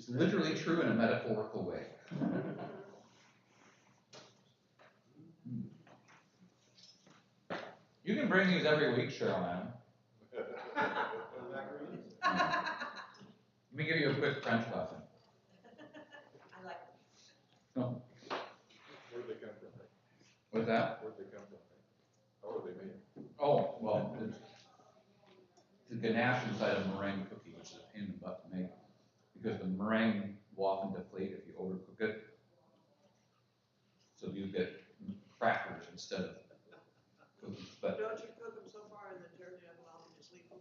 It's literally true in a metaphorical way. You can bring these every week, Cheryl, man. Let me give you a quick French lesson. I like it. No. Where'd they come from? What's that? Where'd they come from? How are they made? Oh, well, it's the ganache inside a meringue cookie, which is a pain in the butt to make, because the meringue will often deflate if you overcook it. So you get crackers instead of cookies. But don't you cook them so far and then turn the oven off and just leave them?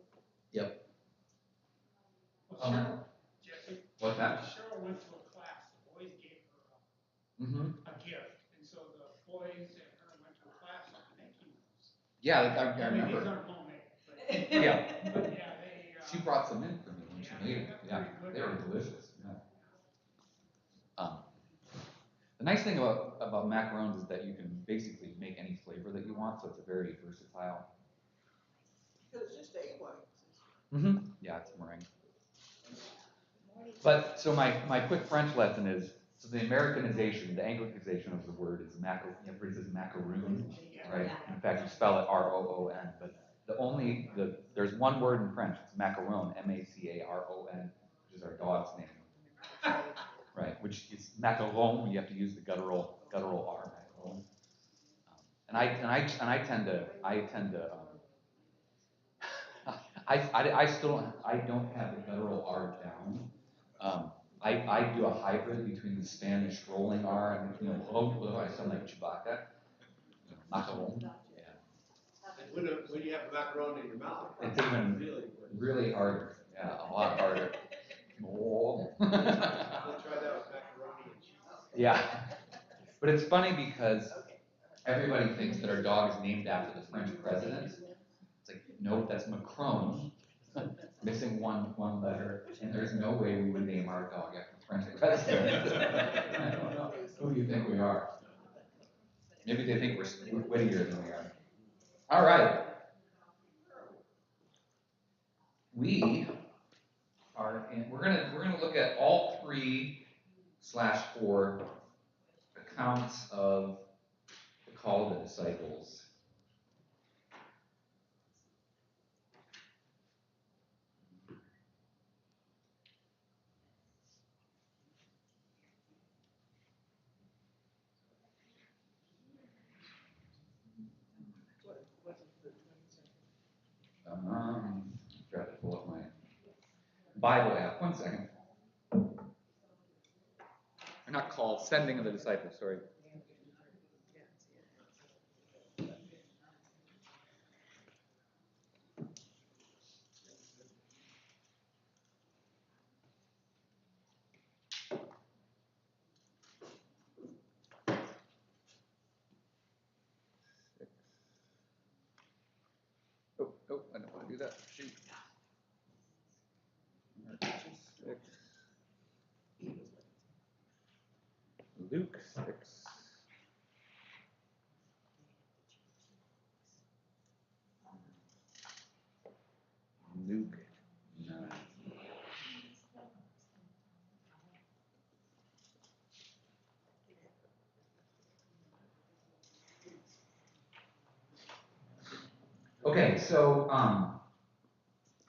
Yep. Jesse, What's that? Cheryl went to a class. The boys gave her a gift, and so the boys and her went to a class on making those. Yeah, I I mean, these remember. aren't homemade, but Yeah. but yeah, they. She brought some in for me when she made them. Yeah, pretty good. they were delicious. Yeah. The nice thing about macarons is that you can basically make any flavor that you want, so it's a very versatile. Because it's just egg whites. Yeah, it's meringue. But so my quick French lesson is, so the Americanization, the Anglicization of the word is everybody says macaroon, right? In fact, you spell it R-O-O-N, but there's one word in French, it's macaron, M-A-C-A-R-O-N, which is our dog's name, right? Which is macaron, you have to use the guttural R, macaron. And I tend to I don't have the guttural R down. I do a hybrid between the Spanish rolling R and, I sound like Chewbacca. Macaron. Yeah. When you have macaroni in your mouth, it's even really harder. Yeah, a lot harder. Oh. We'll try that with macaroni and cheese. Yeah. But it's funny because everybody thinks that our dog is named after the French president. It's like, no, that's Macron. Missing one letter, and there's no way we would name our dog after the French president. I don't know. Who do you think we are? Maybe they think we're wittier than we are. All right. We're gonna look at all 3/4 accounts of the call of the disciples. Try to pull up my Bible app. 1 second. They're not called, sending of the disciples, sorry. Oh, I don't want to do that. Shoot. Luke 6. Luke 9. Okay, so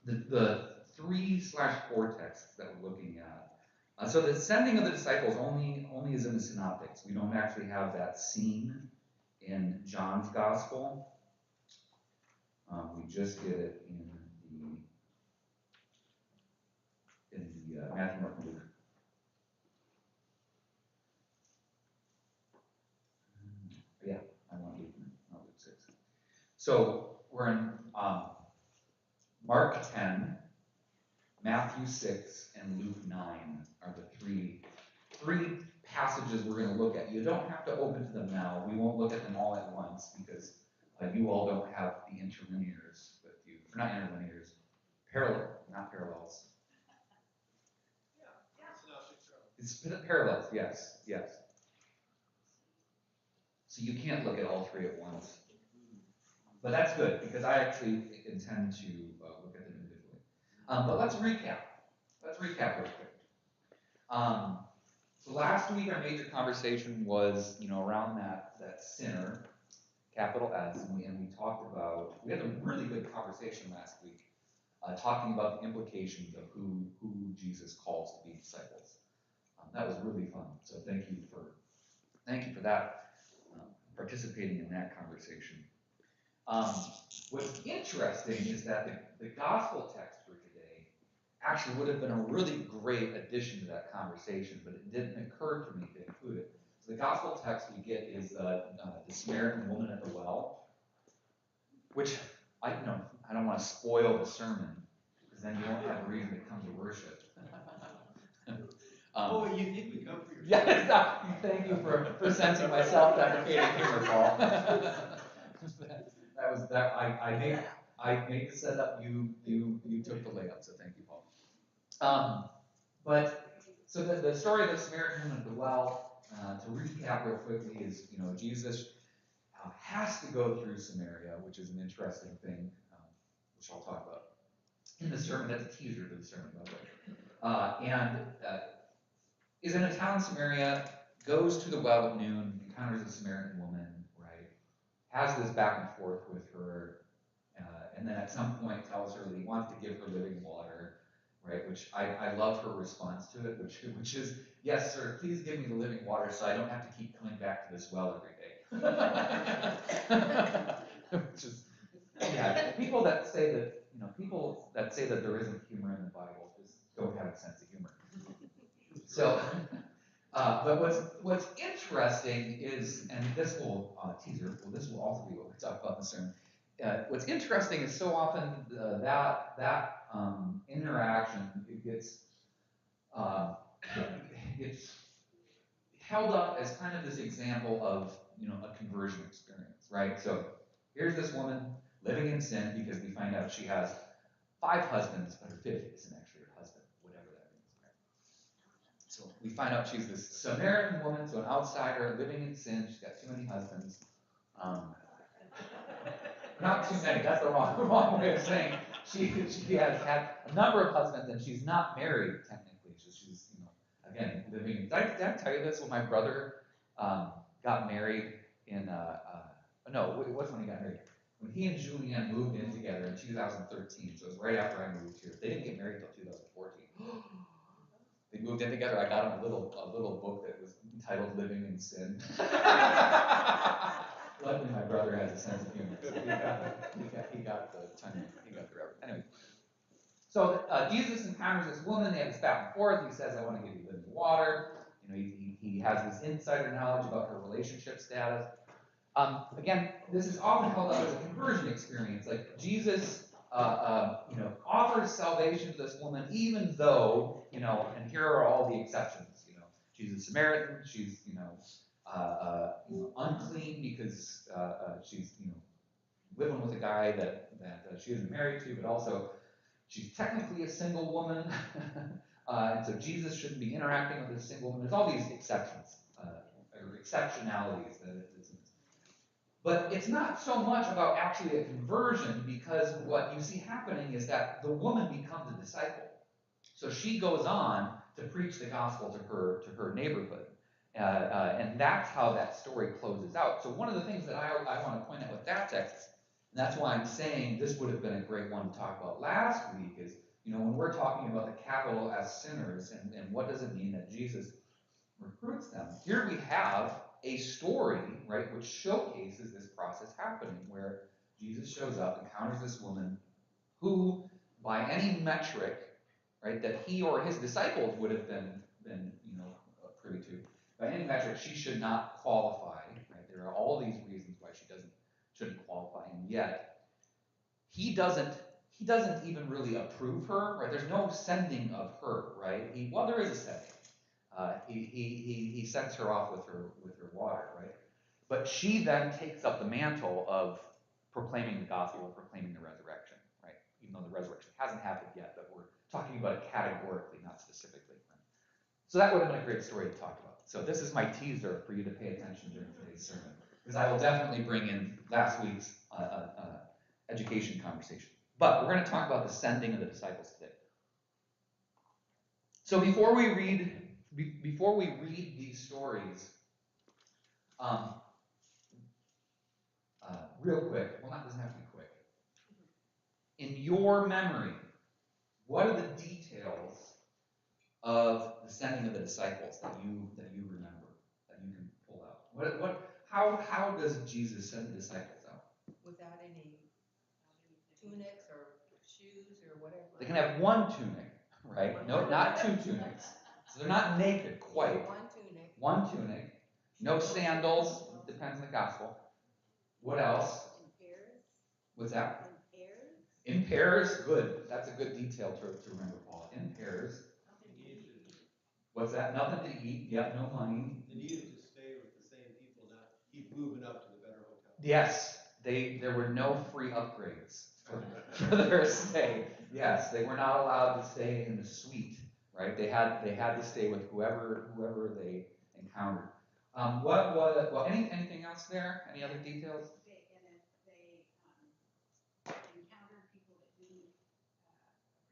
the 3/4 texts that we're looking at. So the sending of the disciples only is in the synoptics. We don't actually have that scene in John's gospel. We just get it in the Matthew, Mark, and Luke. Yeah, I want Luke, not Luke 6. So we're in Mark 10, Matthew 6, and Luke 9 are the three passages we're going to look at. You don't have to open to them now. We won't look at them all at once because you all don't have the interlinears with you. Or not interlinears, not parallels. It's parallels, yes. So you can't look at all 3 at once. But that's good because I actually intend to look at them individually. But let's recap. Real quick. So last week our major conversation was, around that sinner, capital S, and we talked about, we had a really good conversation last week, talking about the implications of who Jesus calls to be disciples. That was really fun. So thank you for that, participating in that conversation. What's interesting is that the gospel text for today actually would have been a really great addition to that conversation, but it didn't occur to me to include it. So the gospel text we get is the Samaritan woman at the well, which I don't want to spoil the sermon, because then you won't have a reason to come to worship. Oh, you think we come for your. Yeah, thank you for sensing my self-deprecating humor, Paul. I made the setup. You took the layup, so thank you, Paul. So the story of the Samaritan woman at the well, to recap real quickly, is Jesus has to go through Samaria, which is an interesting thing, which I'll talk about in the sermon. That's a teaser to the sermon, by the way. And is in a town, Samaria, goes to the well at noon, encounters a Samaritan woman, right? Has this back and forth with her, and then at some point tells her that he wants to give her living water, right? Which I love her response to it, which is, yes, sir, please give me the living water so I don't have to keep coming back to this well every day. Which is, yeah, people that say that there isn't humor in the Bible just don't have a sense of humor. So, but what's interesting is, and this will this will also be what we talk about in the sermon. What's interesting is so often that interaction gets held up as kind of this example of a conversion experience, right? So here's this woman living in sin because we find out she has 5 husbands, but her 5th isn't actually her husband, whatever that means, right? So we find out she's this Samaritan woman, so an outsider living in sin. She's got too many husbands. Not too many. That's the wrong way of saying. She has had a number of husbands, and she's not married technically. So she's again living. Did I tell you this when my brother got married in no, it wasn't when he got married. When he and Julianne moved in together in 2013, so it was right after I moved here. They didn't get married until 2014. They moved in together. I got him a little book that was entitled "Living in Sin." Luckily, my brother has a sense of humor. So he got the timing. He got the reference. Anyway, so Jesus encounters this woman. They have this back and forth. He says, "I want to give you living water." He has this insider knowledge about her relationship status. Again, this is often held up as a conversion experience. Like Jesus, offers salvation to this woman, even though, and here are all the exceptions. She's a Samaritan. She's, unclean because she's, living with a guy that she isn't married to, but also she's technically a single woman, and so Jesus shouldn't be interacting with a single woman. There's all these exceptions, or exceptionalities that it's. But it's not so much about actually a conversion, because what you see happening is that the woman becomes a disciple. So she goes on to preach the gospel to her neighborhood. And that's how that story closes out. So one of the things that I want to point out with that text, and that's why I'm saying this would have been a great one to talk about last week, is, when we're talking about the capital S sinners, and what does it mean that Jesus recruits them? Here we have a story, right, which showcases this process happening, where Jesus shows up, encounters this woman who, by any metric, right, that he or his disciples would have been privy to, by any metric, she should not qualify. Right? There are all these reasons why she shouldn't qualify, and yet he doesn't even really approve her. Right? There's no sending of her. Right? There is a sending. He sends her off with her water. Right? But she then takes up the mantle of proclaiming the gospel, of proclaiming the resurrection. Right? Even though the resurrection hasn't happened yet, but we're talking about it categorically, not specifically. Right? So that would have been a great story to talk about. So this is my teaser for you to pay attention during today's sermon, because I will definitely bring in last week's education conversation. But we're going to talk about the sending of the disciples today. So before we read before we read these stories, real quick, well, it doesn't have to be quick. In your memory, what are the details of the sending of the disciples that you remember, that you can pull out? How does Jesus send the disciples out? Without any tunics or shoes or whatever. They can have one tunic, right? No, not two tunics. So they're not naked quite. Yeah, one tunic. One tunic. No sandals. Depends on the gospel. What else? In pairs. What's that? In pairs. In pairs. Good. That's a good detail to remember, Paul. In pairs. What's that? Nothing to eat. Yep. No money. They needed to stay with the same people, not keep moving up to the better hotel. Yes. There were no free upgrades for their stay. Yes, they were not allowed to stay in the suite, right? They had to stay with whoever they encountered. Anything else there? Any other details? They encountered people that didn't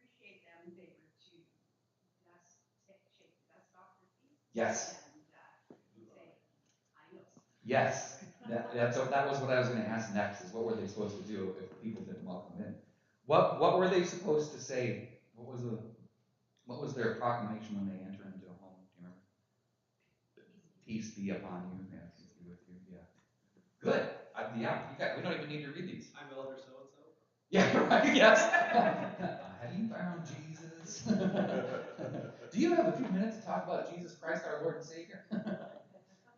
appreciate them. They were to shake the dust off their feet. Yes. And say adios. Yes. That was what I was going to ask next. Is what were they supposed to do if people didn't welcome them in? What were they supposed to say? What was their proclamation when they enter into a home? Do you remember? Peace be upon you. Yeah, peace be with you. Yeah. Good. We don't even need to read these. I'm elder so-and-so. Yeah, right. Yes. Have you found Jesus? Do you have a few minutes to talk about Jesus Christ, our Lord and Savior?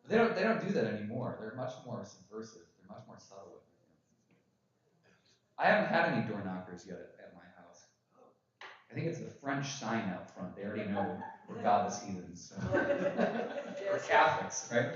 They don't do that anymore. They're much more subversive. They're much more subtle with it. I haven't had any door knockers yet at my house. I think it's the French sign out front. They already know we're godless heathens. So. Or Catholics, right?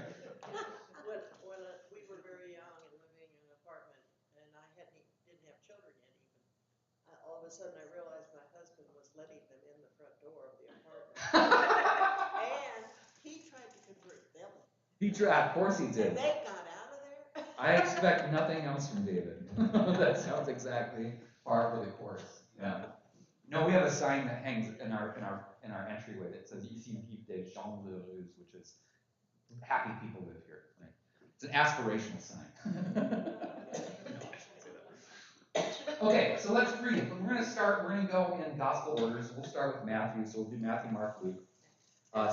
When we were very young and living in an apartment, and I didn't have children yet even, all of a sudden I realized my husband was letting them in the front door of the apartment. And he tried to convert them. He tried, of course he did. And they got out of there. I expect nothing else from David. That sounds exactly par for the course. Yeah. No, we have a sign that hangs in our entryway that says "Ici vivent des gens heureux," which is happy people live here. Right? It's an aspirational sign. Okay, so let's read. We're going to go in gospel order. So we'll start with Matthew. So we'll do Matthew, Mark, Luke.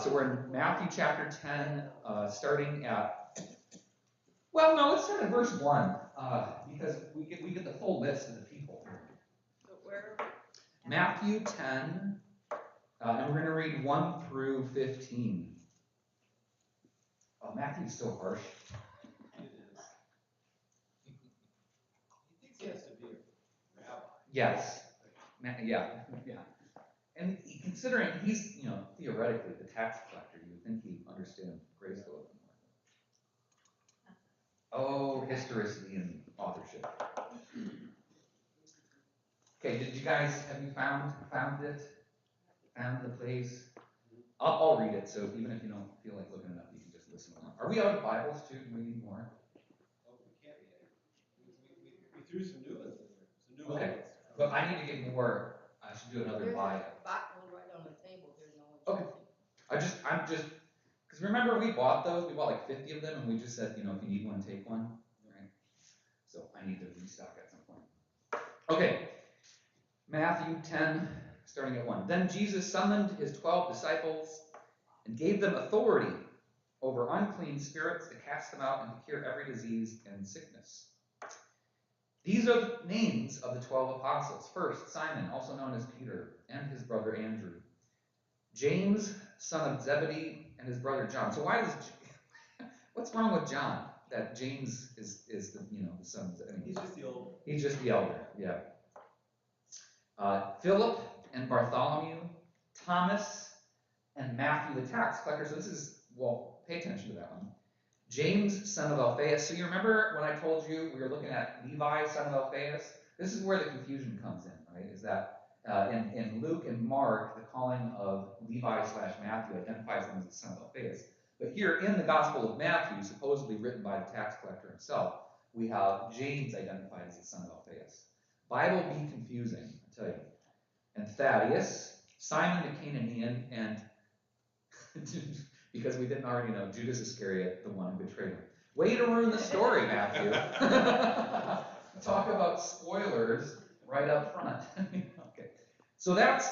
So we're in Matthew chapter 10, starting at, well, no, let's start at verse 1, because we get the full list of the people. So where? Matthew 10, and we're going to read 1 through 15. Oh, Matthew's so harsh. It is. He thinks he has to be a rabbi. Yes. Yeah. And considering he's, theoretically the tax collector, you would think he'd understand grace a little bit more. Oh, historicity and authorship. Okay, have you found it? Found the place? I'll read it, so even if you don't feel like looking it up, you can just listen along. Are we out of Bibles too? Do we need more? Oh, we can't be. We threw some new ones in there. Some new Okay. ones. But I need to get more. I should do another buy. Bottle right on the table. There's no one. Okay. I'm just, because remember we bought those. We bought like 50 of them, and we just said, if you need one, take one. Right? So I need to restock at some point. Okay. Matthew 10, starting at 1. Then Jesus summoned his 12 disciples and gave them authority over unclean spirits to cast them out and to cure every disease and sickness. These are the names of the 12 apostles. First, Simon, also known as Peter, and his brother Andrew. James, son of Zebedee, and his brother John. So what's wrong with John? That James is the the son of Zebedee. He's just the old. He's just the elder, yeah. Philip and Bartholomew, Thomas and Matthew the tax collector. So this is, pay attention to that one. James, son of Alphaeus. So you remember when I told you we were looking at Levi, son of Alphaeus? This is where the confusion comes in, right? Is that in Luke and Mark, the calling of Levi/Matthew identifies them as the son of Alphaeus. But here in the Gospel of Matthew, supposedly written by the tax collector himself, we have James identified as the son of Alphaeus. Bible be confusing, I tell you. And Thaddeus, Simon the Canaanian, and because we didn't already know Judas Iscariot, the one who betrayed him. Way to ruin the story, Matthew. Talk about spoilers right up front. Okay. So let's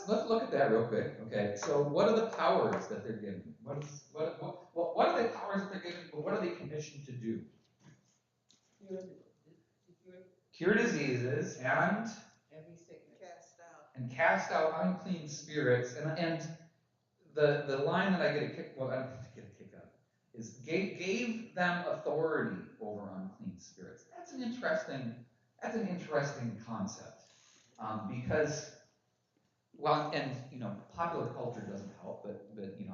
look at that real quick. Okay. So what are the powers that they're given? What are the powers that they're given? But what are they commissioned to do? Cure diseases and Every sickness. Cast out. unclean spirits. And the line that I get a kick, well, I don't get a kick out, is gave them authority over unclean spirits. That's an interesting concept, because, well, and popular culture doesn't help, but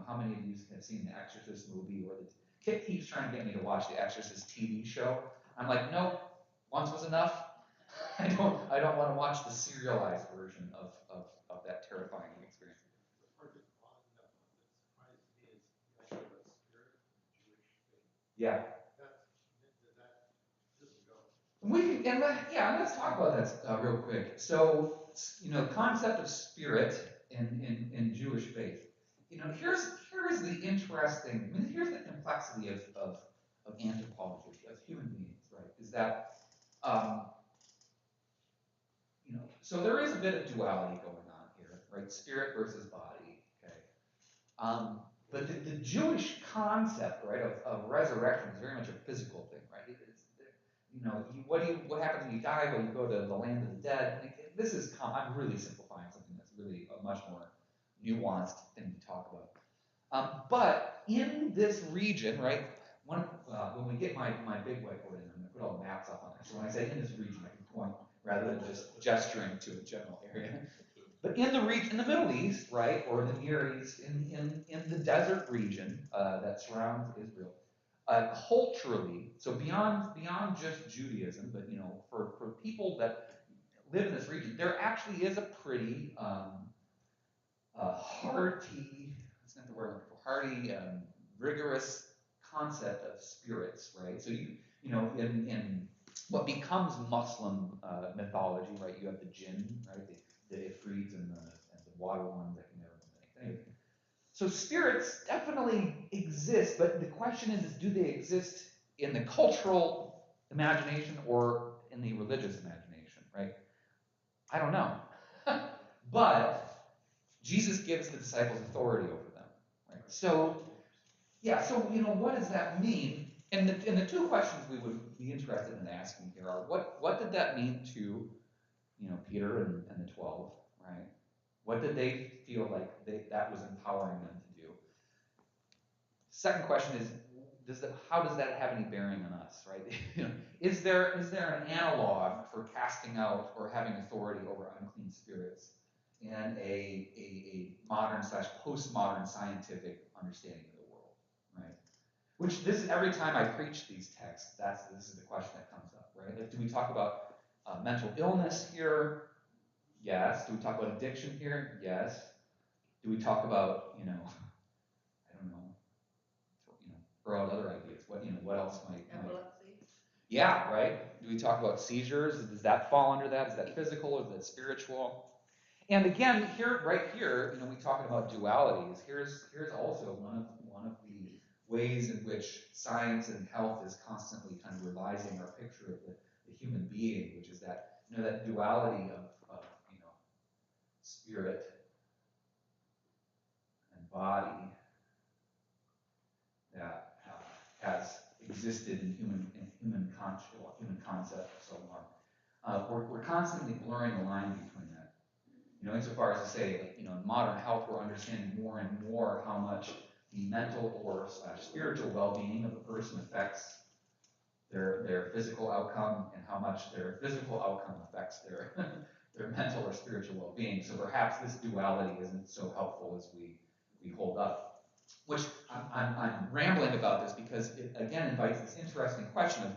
how many of you have seen the Exorcist movie, or Kit keeps trying to get me to watch the Exorcist TV show. I'm like, nope, once was enough. I don't want to watch the serialized version of that terrifying experience. The part that's odd enough that surprised me is you also have a spirit of the Jewish faith. Yeah. That doesn't go. Let's talk about that real quick. So, the concept of spirit in Jewish faith. Here's the interesting. Here's the complexity of anthropology, of human beings, right? Is that so there is a bit of duality going on here, right? Spirit versus body. Okay. But the Jewish concept, right, of resurrection is very much a physical thing, right? What happens when you die? Well, you go to the land of the dead. I'm really simplifying something that's really a much more nuanced thing to talk about. But in this region, right, when we get my big whiteboard in, I'm going to put all the maps up on there. So when I say in this region, I can point rather than just gesturing to a general area. But in the Middle East, right, or the Near East, in the desert region that surrounds Israel, culturally, so beyond just Judaism, but for people that live in this region, there actually is a pretty rigorous concept of spirits, right? So in what becomes Muslim mythology, right? You have the jinn, right? The ifrits and the water ones that can never do anything. So spirits definitely exist, but the question is do they exist in the cultural imagination or in the religious imagination, right? I don't know. But Jesus gives the disciples authority over them, right? So what does that mean? And the two questions we would be interested in asking here are what did that mean to Peter and the 12, right? What did they feel like that was empowering them to do? Second question is, how does that have any bearing on us, right? Is there an analog for casting out or having authority over unclean spirits in a modern / postmodern scientific understanding of the world, right? Which every time I preach these texts, this is the question that comes up, right? Like, do we talk about mental illness here? Yes. Do we talk about addiction here? Yes. Do we talk about, I don't know, throw out other ideas? What else might? Epilepsy. Yeah, right. Do we talk about seizures? Does that fall under that? Is that physical? Is that spiritual? And again, right here, we talking about dualities. Here's also one of the ways in which science and health is constantly kind of revising our picture of the human being, which is that that duality of spirit and body that has existed in human concept for so long. We're constantly blurring the line between that. Insofar as to say, in modern health, we're understanding more and more how much the mental or / spiritual well-being of a person affects their physical outcome, and how much their physical outcome affects their their mental or spiritual well-being. So perhaps this duality isn't so helpful as we hold up. Which I'm rambling about this because it again invites this interesting question of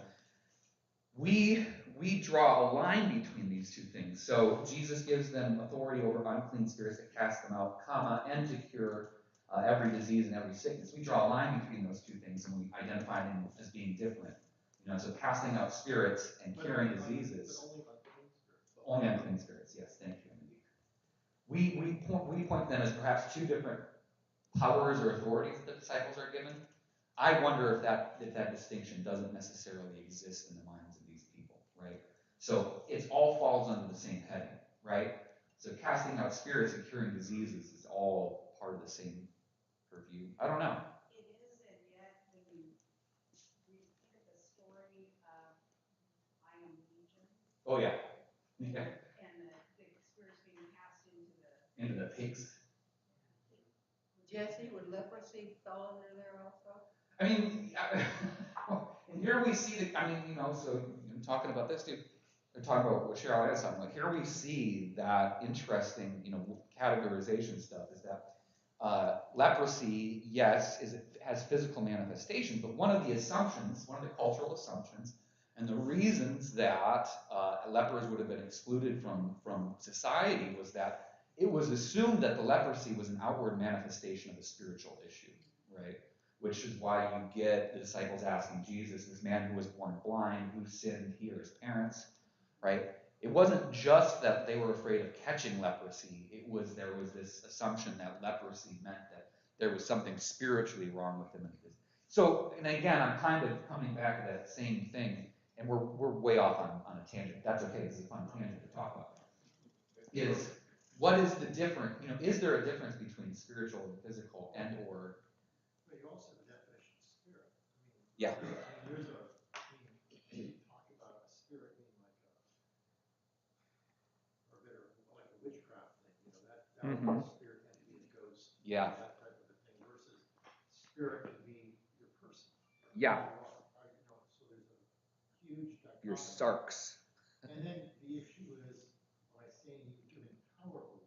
we draw a line between these two things. So Jesus gives them authority over unclean spirits to cast them out, and to cure every disease and every sickness. We draw a line between those two things, and we identify them as being different. So casting out spirits and curing diseases. Only unclean spirits. Yes, thank you. We point them as perhaps two different powers or authorities that the disciples are given. I wonder if that distinction doesn't necessarily exist in the minds of these people, right? So it all falls under the same heading, right? So casting out spirits and curing diseases is all part of the same purview. I don't know. It is, and yet when you think of the story of I Am Legion. Oh yeah. Yeah. And the spirits being cast into the pigs. Jesse, would leprosy fall under there also? I mean, and here we see that, I mean, so talking about this, dude, they're talking about what Cheryl had something, like here we see that interesting, categorization stuff is that leprosy, yes, has physical manifestations, but one of the cultural assumptions, and the reasons that lepers would have been excluded from society was that it was assumed that the leprosy was an outward manifestation of a spiritual issue, right? Which is why you get the disciples asking Jesus, this man who was born blind, who sinned, he or his parents, right? It wasn't just that they were afraid of catching leprosy. There was this assumption that leprosy meant that there was something spiritually wrong with him. So, and again, I'm kind of coming back to that same thing, and we're way off on a tangent. That's okay. This is a fun tangent to talk about. What is the difference? Is there a difference between spiritual and physical or? But you also have a definition of spirit. Yeah. There's you talk about a spirit being like a witchcraft thing. That Mm-hmm. spirit entity, a ghost. Yeah. That type of a thing versus spirit can be your person. Yeah. So there's a huge dichotomy. Your sarks. And then the issue is, by saying you've given power over,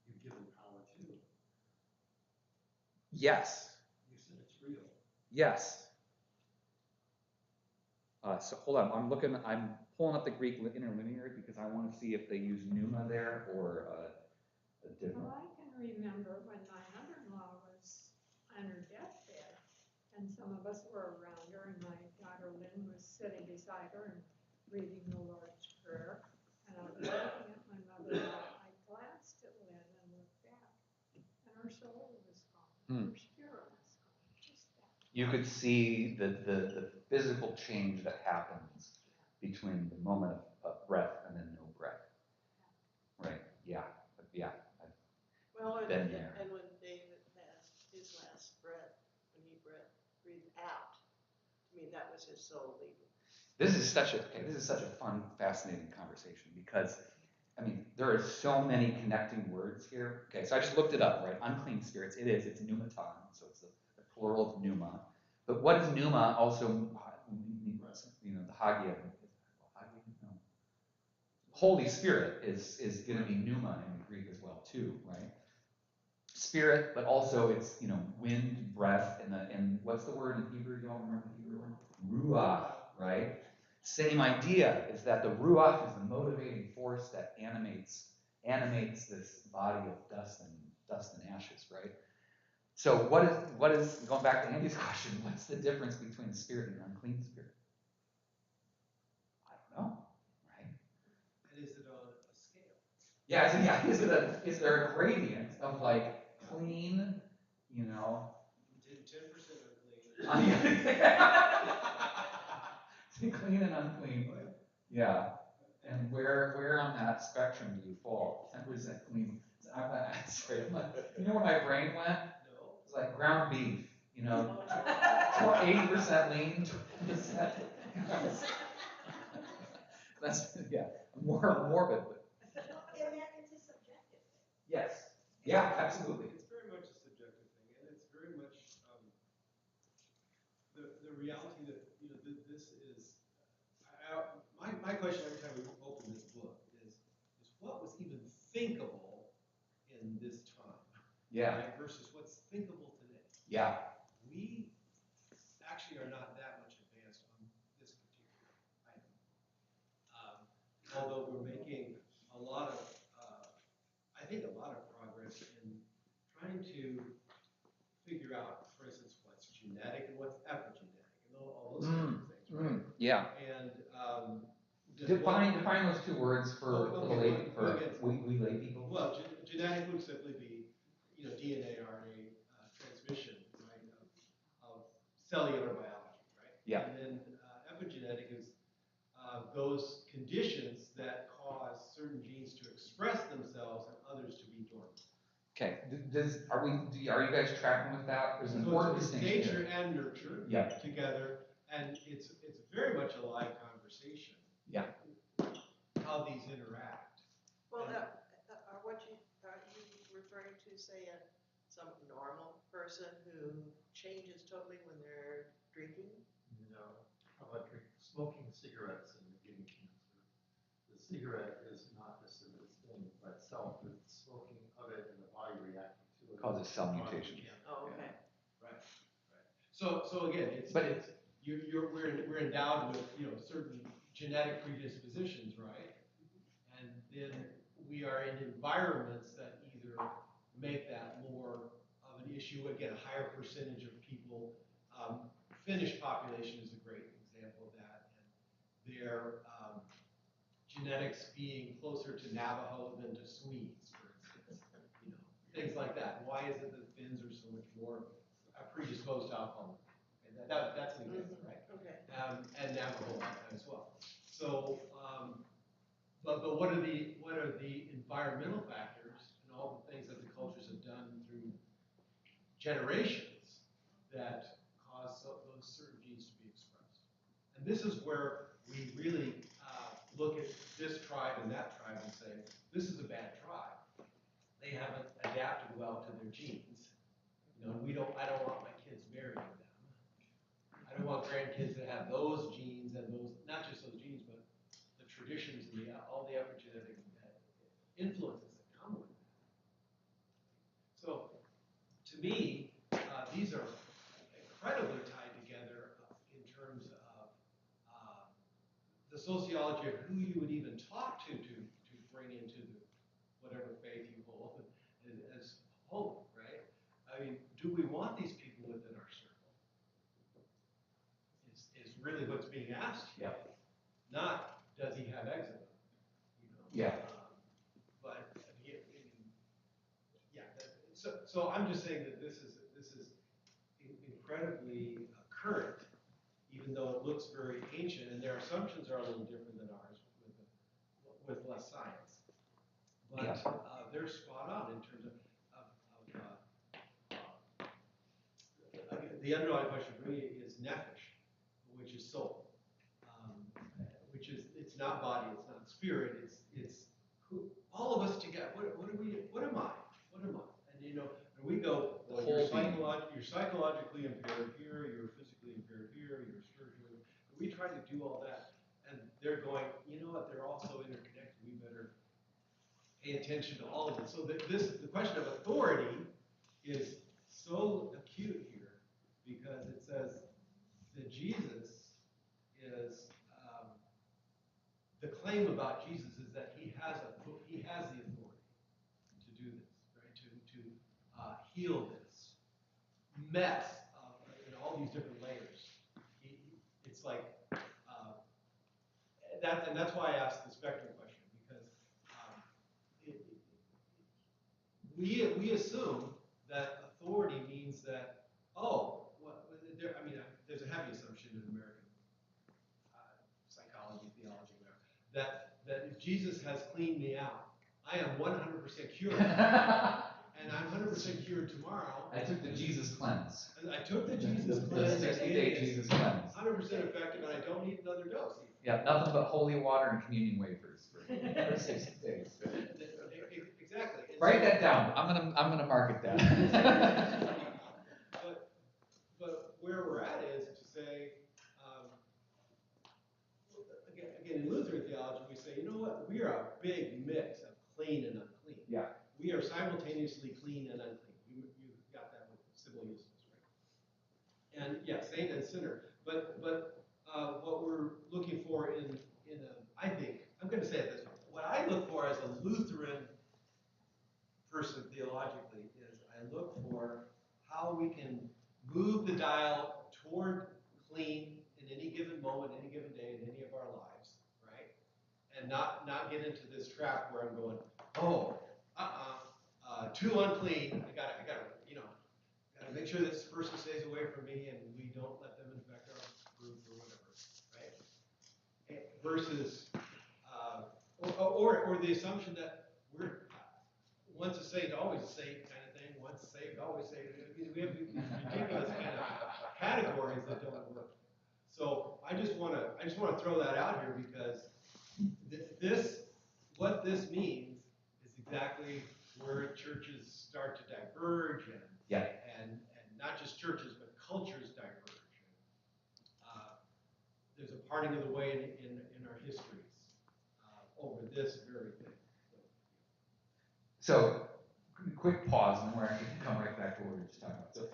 you've given power to. Yes. You said it's real. Yes. So hold on, I'm pulling up the Greek interlinear because I want to see if they use pneuma there or a different. Well, I can remember when my mother-in-law was on her deathbed, and some of us were around her, and my daughter Lynn was sitting beside her and reading the Lord's Prayer, and I was looking at my mother-in-law. I glanced at Lynn and looked back, and her soul was gone, her spirit was gone, just that. You could see the physical change that happens between the moment of breath and then no breath. Right? Yeah. Yeah. Well, Been there. and when David had his last breath, when he breathed out, to me that was his soul leaving. This is such a fun, fascinating conversation because, I mean, there are so many connecting words here. Okay, so I just looked it up, right? Unclean spirits, it's pneumaton, so it's the plural of pneuma. But what is pneuma also, the hagia, no. Holy Spirit is going to be pneuma in the Greek as well too, right? Spirit, but also it's, wind, breath, and what's the word in Hebrew? Y'all remember the Hebrew word? Ruach, right? Same idea is that the ruach is the motivating force that animates this body of dust and ashes, right? So what is going back to Andy's question? What's the difference between spirit and unclean spirit? I don't know, right? And is it on a scale? Yeah. Is there a gradient of like clean, 10% unclean. Clean and unclean. Yeah. And where on that spectrum do you fall? 10% clean. You know where my brain went? No. It's like ground beef, 80% lean, 20%. That's more morbid. But And that it's a subjective thing. yes. Yeah, absolutely. It's very much a subjective thing, and it's very much the reality that this is. My question every time we open this book is what was even thinkable in this time, Yeah. right, versus what's thinkable today. Yeah. We actually are not that much advanced on this particular item, although we're making a lot of, I think, a lot of progress in trying to figure out, for instance, what's genetic and what's epigenetic, and all those kinds of things, right? Yeah. And Define those two words for we lay people. Well, genetic would simply be, DNA, RNA, cellular biology, right? Yeah. And then epigenetic is those conditions that cause certain genes to express themselves and others to be dormant. Okay, are you guys tracking with that? There's an important It's distinction. nature and nurture together, and it's very much a live conversation. Yeah. How these interact. Well, are you referring to, say, some normal person who changes totally when they're drinking? No, how about smoking cigarettes and getting cancer? The cigarette is not necessarily the thing by itself, but smoking of it and the body reacting to it. Causes cell mutation. Oh, okay. Right. So again, we're endowed with certain genetic predispositions, right? And then we are in environments that either make that more of an issue. Again, a higher percentage of people. Finnish population is a great example of that, and their genetics being closer to Navajo than to Swedes, for instance. Things like that. Why is it that Finns are so much more predisposed to alcoholism? And that's an example, right? Okay. And Navajo as well. So, but what are the environmental factors and all the things that the cultures have done through generations that cause those certain genes to be expressed? And this is where we really look at this tribe and that tribe and say, this is a bad tribe. They haven't adapted well to their genes. I don't want my kids marrying them. I don't want grandkids to have those genes and those, not just those genes, but the traditions and all the epigenetic influences that come with that. So, to me, these are incredibly tied together in terms of the sociology of who you would even talk to bring into whatever faith you hold as hope, right? I mean, do we want these people within our circle? Is really what's being asked here. Yeah. Not, does he have eczema? Yeah. But so I'm just saying that this is incredibly current, even though it looks very ancient, and their assumptions are a little different than ours with less science. But they're spot on in terms of the underlying question for me is nefesh, which is soul, which is, it's not body, it's not spirit, it's who, all of us together. What am I? And and we go, well, you're psychologically impaired here, you're physically impaired here, you're spiritually. We try to do all that, and they're going, you know what? They're all so interconnected. We better pay attention to all of it. So the question of authority is so acute here because it says that Jesus is the claim about Jesus is that he has the authority to do this, right? To heal this mess of all these different layers. It's like and that's why I asked the spectrum question, because we assume that authority means that there's a heavy assumption in American psychology, theology, whatever, that if Jesus has cleaned me out, I am 100% cured. And I'm 100% cured tomorrow. I took the Jesus cleanse. And I took the Jesus cleanse. The 60-day Jesus cleanse. 100% effective, and I don't need another dose. Yeah, nothing but holy water and communion wafers for 60 days. Exactly. Write that down. I'm gonna mark it down. but where we're at is to say, again, in Lutheran theology, we say, you know what? We are a big mix of clean and unclean. Yeah. We are simultaneously clean and unclean. You got that with civil uses, right? And yeah, saint and sinner. But what we're looking for in I think, I'm going to say it this way. What I look for as a Lutheran person theologically is I look for how we can move the dial toward clean in any given moment, any given day, in any of our lives, right? And not get into this trap where I'm going, too unclean. I gotta to make sure this person stays away from me and we don't let them infect our group or whatever, right? Versus, or the assumption that we're once a saved, always saved kind of thing. Once saved, always saved. I mean, we have these ridiculous kind of categories that don't work. So I just want to throw that out here because what this means is exactly where churches start to diverge and not just churches but cultures diverge. There's a parting of the way in our histories over this very thing. So, quick pause, and then we're actually going to come right back to what we were just talking about. So,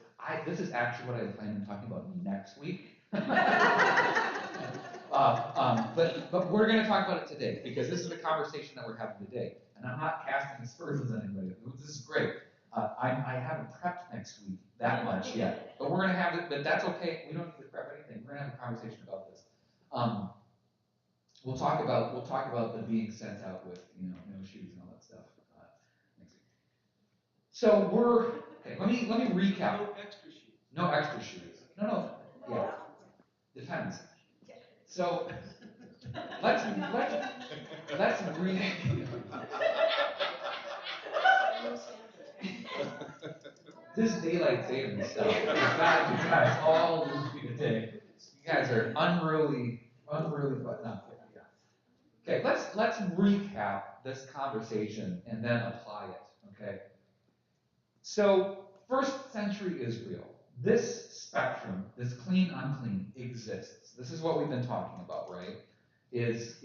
this is actually what I planned on talking about next week. But we're going to talk about it today, because this is the conversation that we're having today. And I'm not casting aspersions on anybody. This is great. I haven't prepped next week that much yet. But we're going to have it, but that's okay. We don't need to prep anything. We're going to have a conversation about this. We'll talk about the being sent out with, no shoes and all that stuff next week. So okay. Let me recap. No extra shoes. No extra shoes. No. Yeah. Depends. So let's this daylight savings stuff. You guys all lose me today. You guys are unruly, but not. Okay, let's recap this conversation and then apply it, okay? So, first century Israel, this spectrum, this clean, unclean, exists. This is what we've been talking about, right? Is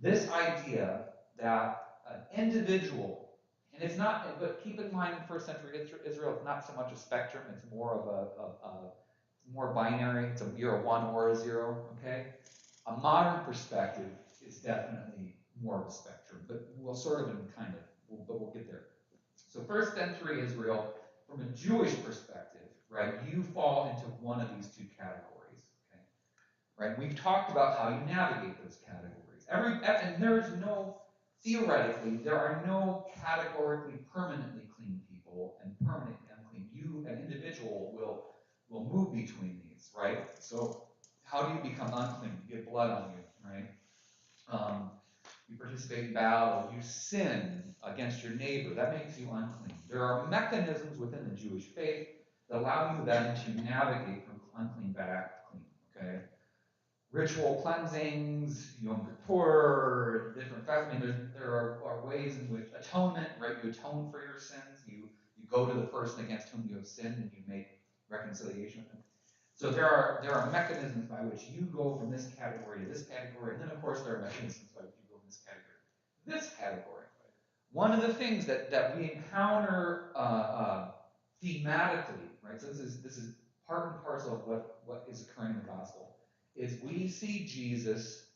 this idea that an individual, and it's not, but keep in mind in first century Israel, it's not so much a spectrum, it's more of a more binary, you're a 1 or a 0, okay? A modern perspective is definitely more of a spectrum, but we'll sort of but we'll get there. So first century Israel, from a Jewish perspective, right, you fall into one of these two categories, okay? Right, we've talked about how you navigate those categories. And theoretically, there are no categorically permanently clean people and permanently unclean. You, an individual, will move between these, right? So how do you become unclean? You get blood on you, right? You participate in battle, you sin against your neighbor, that makes you unclean. There are mechanisms within the Jewish faith that allow you then to navigate from unclean back to clean, okay? Ritual cleansings, Yom Kippur, different fasting. There are ways in which atonement, right? You atone for your sins, you go to the person against whom you have sinned and you make reconciliation with them. So there are mechanisms by which you go from this category to this category, and then of course there are mechanisms by which you go from this category to this category. One of the things that we encounter thematically, right? So this is part and parcel of what is occurring in the gospel, is we see Jesus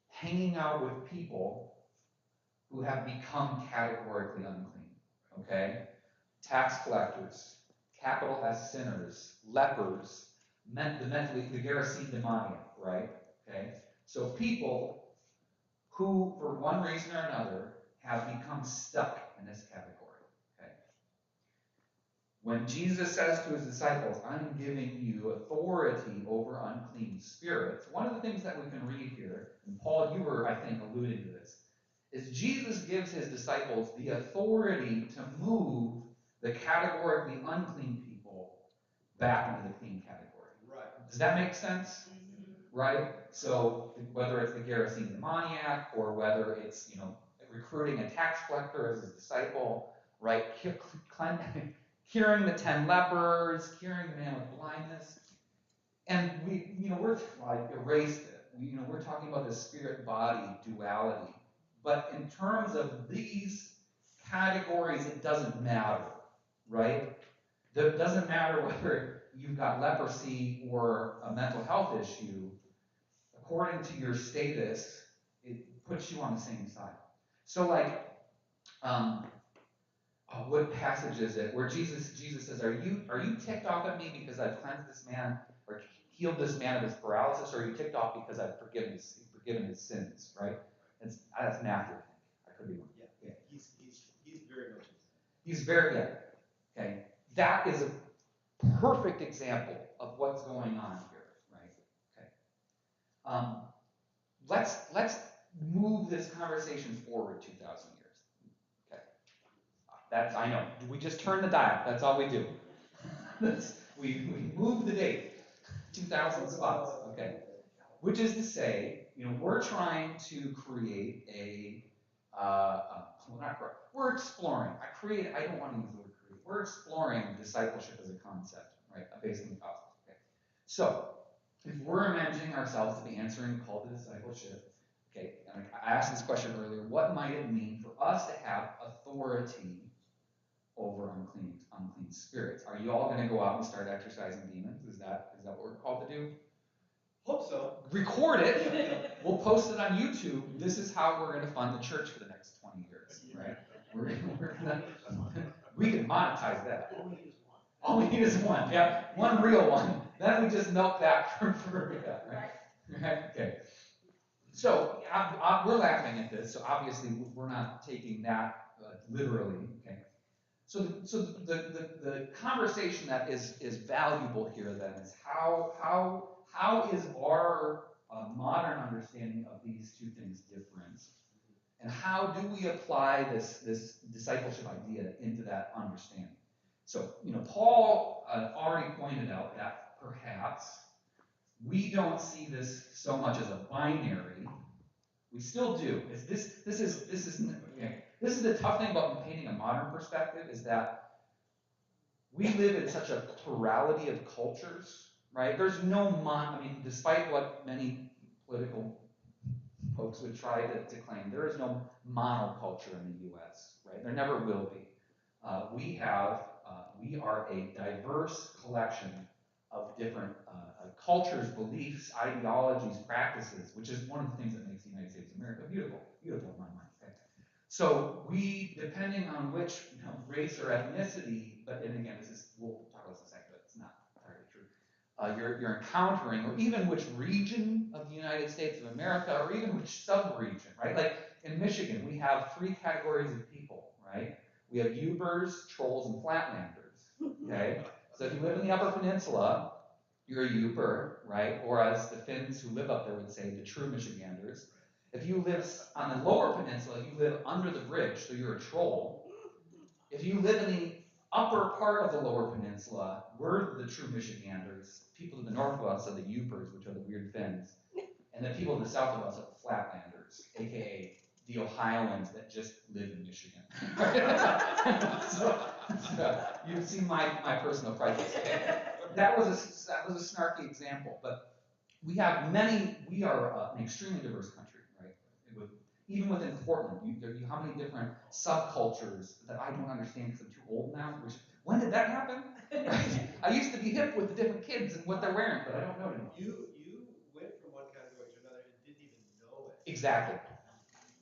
hanging out with people who have become categorically unclean. Okay? Tax collectors, capital S sinners, lepers, the Gerasene demoniac, right? Okay? So people who, for one reason or another, have become stuck in this category. Okay? When Jesus says to his disciples, I'm giving you authority over unclean spirits, one of the things that we can read here, and Paul, you were, I think, alluding to this, is Jesus gives his disciples the authority to move the categorically unclean people back into the clean category. Right. Does that make sense? Mm-hmm. Right? So whether it's the Gerasene demoniac or whether it's, recruiting a tax collector as his disciple, right? Curing the 10 lepers, curing the man with blindness. And we're like erased it. We're talking about the spirit-body duality. But in terms of these categories, it doesn't matter, right? It doesn't matter whether you've got leprosy or a mental health issue. According to your status, it puts you on the same side. So, what passage is it where Jesus says, "Are you ticked off at me because I've cleansed this man or healed this man of his paralysis, or are you ticked off because I've forgiven his sins?" Right? That's Matthew. I could be wrong. Yeah. He's very much. He's very Okay. That is perfect example of what's going on here, right? Okay. Let's move this conversation forward 2,000 years. Okay. That's, I know. We just turn the dial. That's all we do. we move the date 2,000 spots. Okay. Which is to say, we're trying to create we're exploring. I don't want to use the word create. We're exploring discipleship as a concept, right, based on the gospel. Okay. So, if we're imagining ourselves to be answering the call to discipleship, okay, and I asked this question earlier, what might it mean for us to have authority over unclean spirits? Are you all going to go out and start exorcising demons? Is that what we're called to do? Hope so. Record it. We'll post it on YouTube. This is how we're going to fund the church for the next 20 years, right? We can monetize that. All we need is one. Yeah, one real one. Then we just milk that for right? Okay. So we're laughing at this. So obviously we're not taking that literally. Okay. So the conversation that is valuable here then is how is our modern understanding of these two things different, and how do we apply this discipleship idea into that understanding? So Paul already pointed out that perhaps we don't see this so much as a binary. We still do. This is the tough thing about painting a modern perspective, is that we live in such a plurality of cultures, right? There's no despite what many political folks would try to claim, there is no monoculture in the U.S., right? There never will be. We are a diverse collection of different cultures, beliefs, ideologies, practices, which is one of the things that makes the United States of America beautiful in my mind. Okay? So we, depending on which race or ethnicity, and again, we'll talk about this in a second, but it's not entirely true. You're encountering, or even which region of the United States of America, or even which sub-region, right? Like in Michigan, we have 3 categories of people, right? We have Ubers, trolls, and flatlanders, okay? So if you live in the Upper Peninsula, you're a Uber, right? Or as the Finns who live up there would say, the true Michiganders. If you live on the Lower Peninsula, you live under the bridge, so you're a troll. If you live in the upper part of the Lower Peninsula, we're the true Michiganders. People to the north of us are the Upers, which are the weird Finns. And the people to the south of us are the Flatlanders, aka the Ohioans that just live in Michigan. so you've seen my personal prejudice. That was a snarky example, but we are an extremely diverse country, right? Even within Portland, how many different subcultures that I don't understand because I'm too old now. When did that happen? Right? I used to be hip with the different kids and what they're wearing, but I don't know anymore. You went from one category to another and didn't even know it. Exactly.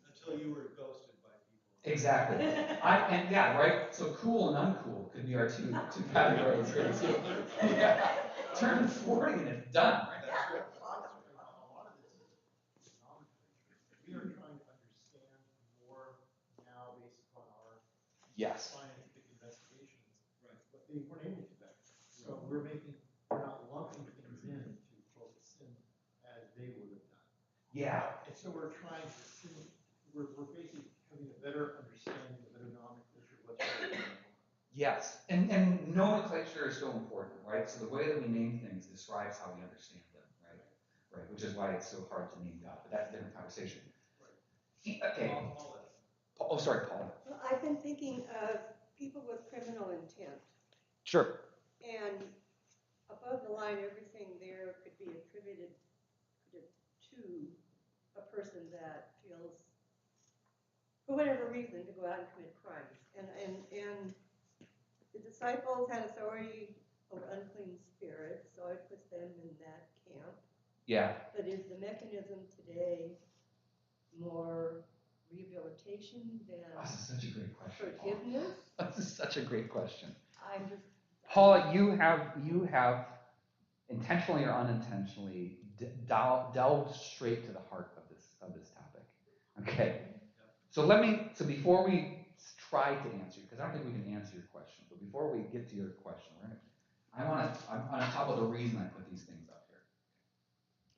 Until you were ghosted by people. Exactly. Right? So cool and uncool could be our two categories. Right? So, yeah. Turn 40 and it's done, right? That's right. A lot of this is nomenclature. We are trying to understand more now based upon our scientific investigations. Right. But they weren't able to back then. So we're not lumping things in to quote sin as they would have done. Yeah. And so we're trying to we're basically having a better understanding, a better nomenclature of what's going on. Yes, and nomenclature is so important, right? So the way that we name things describes how we understand them, right? Right, which is why it's so hard to name God, but that's a different conversation. Right. Okay. Oh, sorry, Paul. Well, I've been thinking of people with criminal intent, Sure. and above the line, everything there could be attributed to a person that feels, for whatever reason, to go out and commit crimes. And the disciples had authority over unclean spirits, so it puts them in that camp. Yeah. But is the mechanism today more rehabilitation than This is such a great question. forgiveness? This is such a great question. I'm just. Paula, you have intentionally or unintentionally delved straight to the heart of this topic. Okay. So before we try to answer, because I don't think we can answer your question, but before we get to your question, I'm on top of the reason I put these things up here.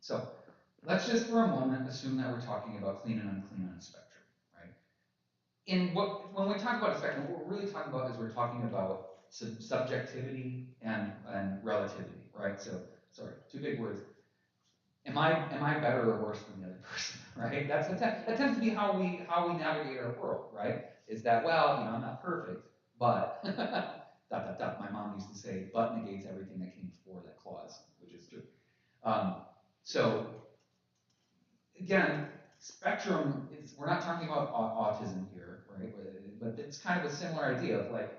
So let's just for a moment assume that we're talking about clean and unclean on a spectrum, right? When we talk about a spectrum, what we're really talking about is we're talking about subjectivity and relativity, right? So, sorry, two big words. Am I better or worse than the other person, right? That tends to be how we navigate our world, right? Is that, well, I'm not perfect, but my mom used to say, but negates everything that came before that clause, which is true. So again, spectrum is, we're not talking about autism here, right? But it's kind of a similar idea of like,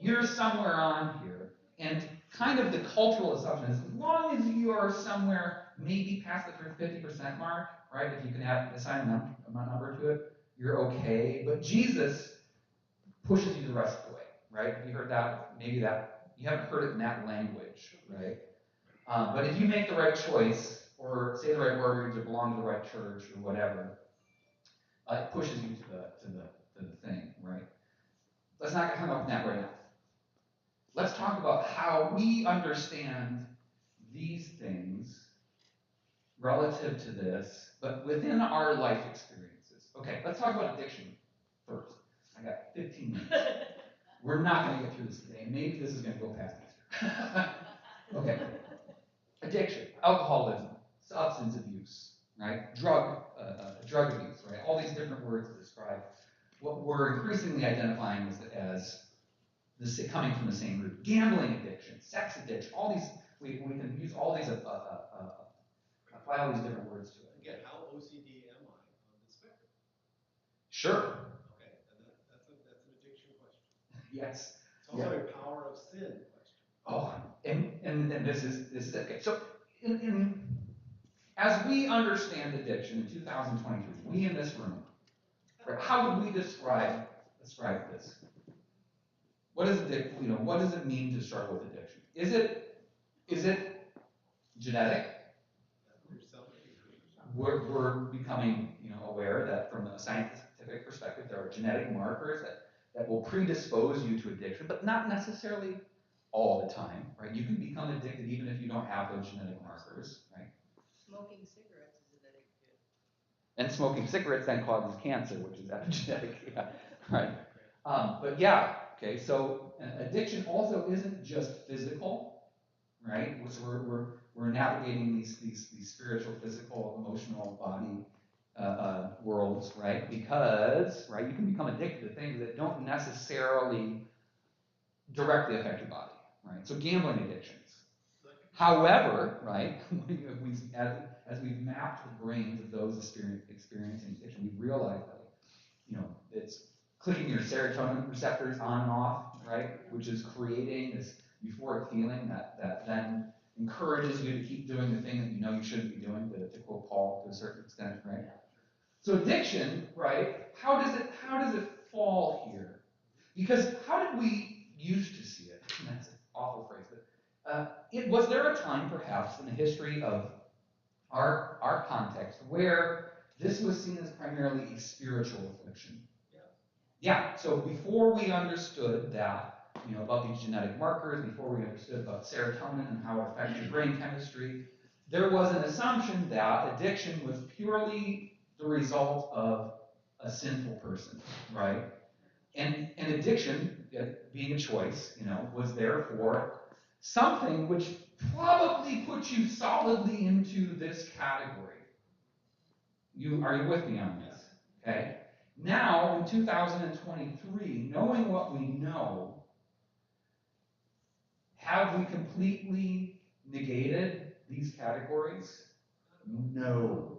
you're somewhere on here, and kind of the cultural assumption is as long as you are somewhere maybe past the 50% mark, right? If you can assign a number to it, you're okay. But Jesus pushes you the rest of the way, right? Have you heard that? Maybe that, you haven't heard it in that language, right? But if you make the right choice, or say the right words, or belong to the right church, or whatever, it pushes you to the thing, right? Let's not get hung up on that right now. Let's talk about how we understand these things relative to this, but within our life experiences. Okay, let's talk about addiction first. I got 15 minutes. We're not going to get through this today. Maybe this is going to go past Easter. Okay. Addiction, alcoholism, substance abuse, right? Drug abuse, right? All these different words to describe what we're increasingly identifying as coming from the same root. Gambling addiction, sex addiction, all these, we can use all these, apply all these different words to it. Again, how OCD am I on the spectrum? Sure. Okay, and that's an addiction question. Yes. It's also a power of sin question. Oh, and this is okay. So as we understand addiction in 2023, we in this room, right, how would we describe this? What is what does it mean to struggle with addiction? Is it genetic? We're becoming aware that from a scientific perspective, there are genetic markers that will predispose you to addiction, but not necessarily all the time, right? You can become addicted even if you don't have those genetic markers, right? Smoking cigarettes is genetic too. And smoking cigarettes then causes cancer, which is epigenetic, yeah, right? But yeah, okay, so addiction also isn't just physical, right? So we're navigating these spiritual, physical, emotional, body worlds, right? Because, right, you can become addicted to things that don't necessarily directly affect your body, right? So gambling addictions. However, right, as we've mapped the brains of those experiencing addiction, we've realized that, it's clicking your serotonin receptors on and off, right, which is creating this euphoric feeling that then encourages you to keep doing the thing that you know you shouldn't be doing, to quote Paul to a certain extent, right? So addiction, right, how does it fall here? Because how did we used to see it? That's an awful phrase, but was there a time perhaps in the history of our context where this was seen as primarily a spiritual affliction? Yeah, so before we understood that, about these genetic markers, before we understood about serotonin and how it affects your brain chemistry, there was an assumption that addiction was purely the result of a sinful person, right? And addiction, being a choice, was therefore something which probably puts you solidly into this category. Are you with me on this? Okay? Now, in 2023, knowing what we know, have we completely negated these categories? No,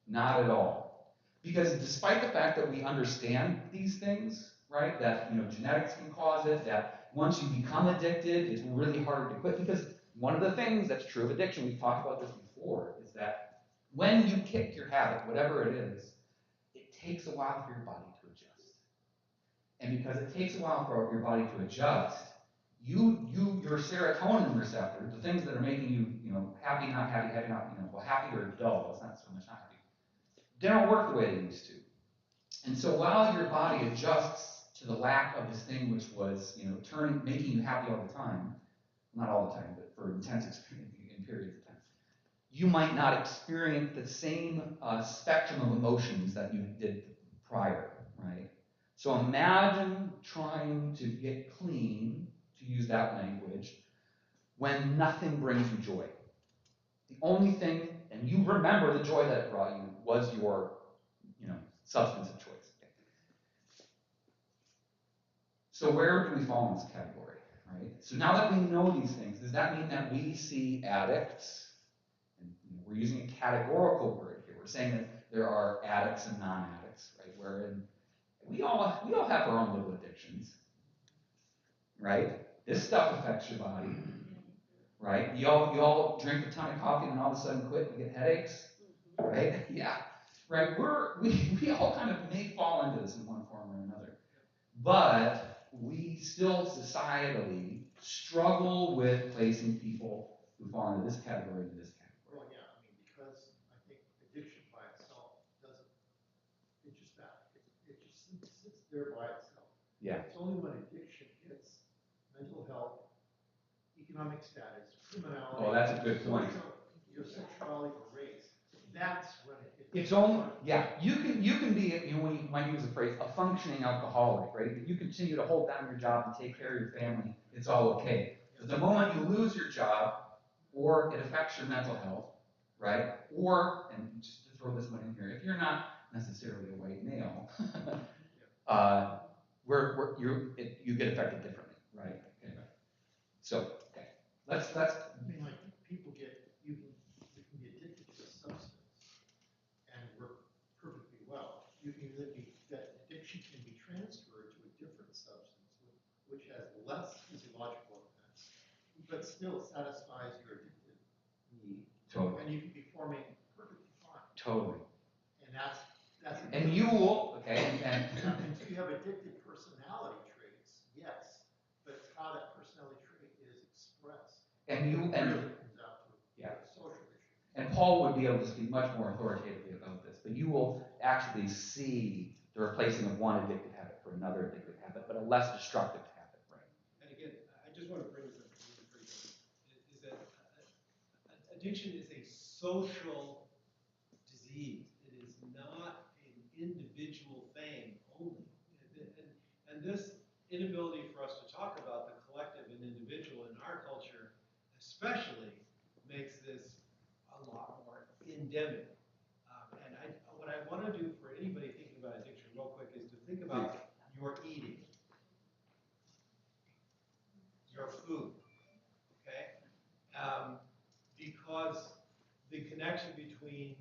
not at all. Because despite the fact that we understand these things, right, that genetics can cause it, that once you become addicted, it's really hard to quit. Because one of the things that's true of addiction, we've talked about this before, is that when you kick your habit, whatever it is, it takes a while for your body to adjust. And because it takes a while for your body to adjust, your serotonin receptor, the things that are making you, happy, not happy, happy, not, well, happy or dull, it's not so much not happy, they don't work the way they used to. And so while your body adjusts to the lack of this thing which was, making you happy all the time, not all the time, but for intense experience in periods of time, you might not experience the same spectrum of emotions that you did prior, right? So imagine trying to get clean, to use that language, when nothing brings you joy. The only thing, and you remember the joy that it brought you, was your, substance of choice. So where do we fall in this category, right? So now that we know these things, does that mean that we see addicts, and we're using a categorical word here. We're saying that there are addicts and non-addicts, right? Wherein we all have our own little addictions, right? This stuff affects your body, right? You all drink a ton of coffee and then all of a sudden quit and get headaches, right? Yeah, right. We all kind of may fall into this in one form or another, but we still societally struggle with placing people who fall into this category into this category. Well, yeah, I mean, because I think addiction by itself doesn't, it just sits there by itself. Yeah. It's only when addiction hits mental health, economic status, criminality. Oh, that's a good point. Your sexuality or race, that's when it hits. It's only, yeah, you can be, when you might use the phrase, a functioning alcoholic, right? If you continue to hold down your job and take care of your family, it's all okay. But the moment you lose your job, or it affects your mental health, right? Or, and just to throw this one in here, if you're not necessarily a white male, you get affected differently, right? Anyway. So, okay. Let's I mean, like, people you can be addicted to a substance and work perfectly well. That addiction can be transferred to a different substance, which has less physiological effects, but still satisfies your addictive need. Totally. And you can be forming perfectly fine. Totally. And that's. And you will, okay, and so you have addictive personality traits, yes, but it's how that personality trait is expressed. And you and really comes out to social issues. And Paul would be able to speak much more authoritatively about this, but you will actually see the replacing of one addictive habit for another addictive habit, but a less destructive habit, right? And again, I just want to bring this up really briefly, is that addiction is a social disease. It is not an individual thing only. And this inability for us to talk about the collective and individual in our culture especially makes this a lot more endemic. And what I want to do for anybody thinking about addiction real quick is to think about your eating, your food, okay? Because the connection between,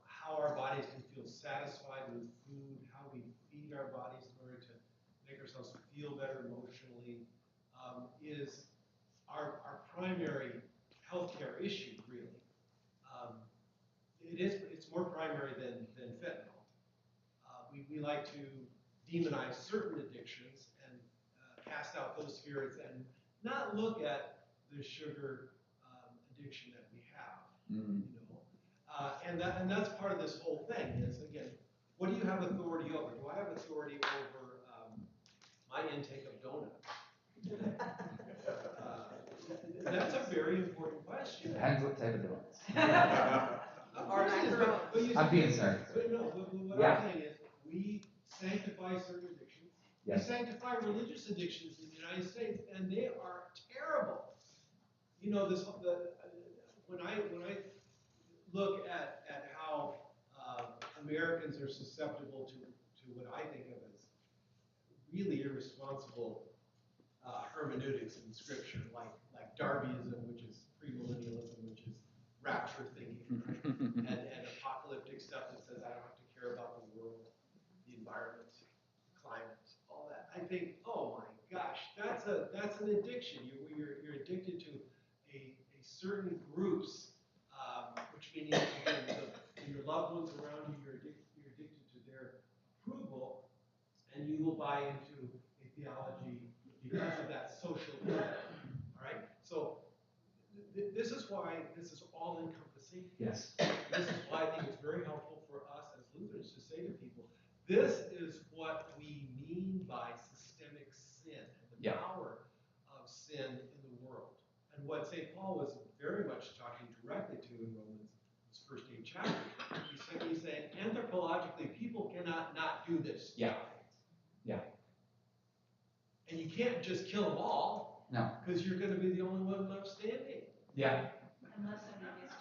how our bodies can feel satisfied with food, how we feed our bodies in order to make ourselves feel better emotionally, is our primary healthcare issue, really. It's more primary than fentanyl. We like to demonize certain addictions and cast out those spirits and not look at the sugar addiction that we have. And that's part of this whole thing is, again, what do you have authority over? Do I have authority over my intake of donuts? That's a very important question. Depends what type of donuts. I'm being sorry. But no, what I'm saying is, we sanctify certain addictions. Yes. We sanctify religious addictions in the United States, and they are terrible. When I look at how Americans are susceptible to what I think of as really irresponsible hermeneutics in Scripture, like Darbyism, which is premillennialism, which is rapture thinking, right? and apocalyptic stuff that says I don't have to care about the world, the environment, the climate, all that. I think, oh my gosh, that's an addiction. You're addicted to a certain groups, which means your loved ones around you, you're addicted to their approval, and you will buy into a theology because of that social impact. All right? So this is why this is all encompassing. Yes. This is why I think it's very helpful for us as Lutherans to say to people, this is what we mean by systemic sin and the power of sin in the world. And what St. Paul was very much talking directly to in Romans, his first 8 chapters, he's saying anthropologically, people cannot not do this. Yeah. Yeah. And you can't just kill them all. No. Because you're going to be the only one left standing. Yeah. Unless somebody gets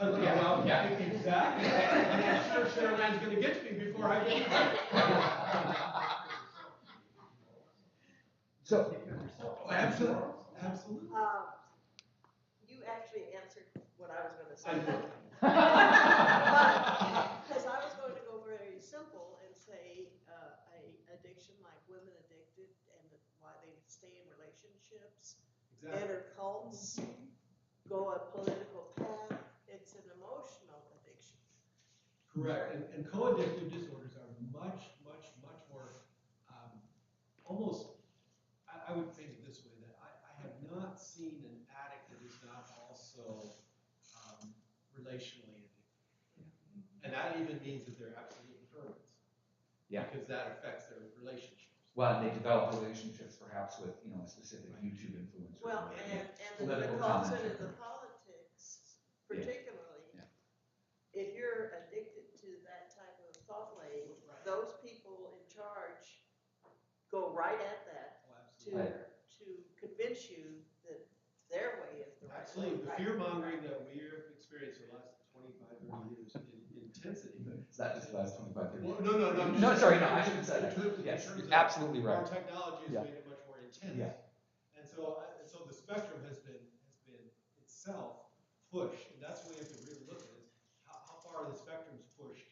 to Well, Yeah. Exactly. And I'm sure Sarah-Ann's going to get to me before I get to her. So, Absolutely. Absolutely. You actually answered what I was gonna say. I know. Because I was going to go very simple and say, a addiction like women addicted and why they stay in relationships, Exactly. enter cults, go a political path, it's an emotional addiction. Correct. And co-addictive disorders are much, much, much more, almost, I would think it this way, that I have not seen an addict that is not also relationally addicted. And that even means that they're absolute hermits. Yeah. Because that affects their relationships. well, they develop relationships perhaps with, a specific YouTube influencer. Well, or and the political cults commentary. and the politics particularly, Yeah. if you're addicted to that type of thought lane, those people in charge go right at that Oh, to, absolutely. to convince you that their way is the right way. Absolutely. The fear mongering that we've experienced for the last 25, 30 years in intensity. Is that just the last 25, 30 Well, no. No, sorry, no, I shouldn't say In that. terms of- Yes, in terms you're of absolutely Our right. technology has Yeah. made it much more intense. Yeah. And so the spectrum has been itself pushed, and that's the way you have to really look at it, is how far the spectrum's pushed.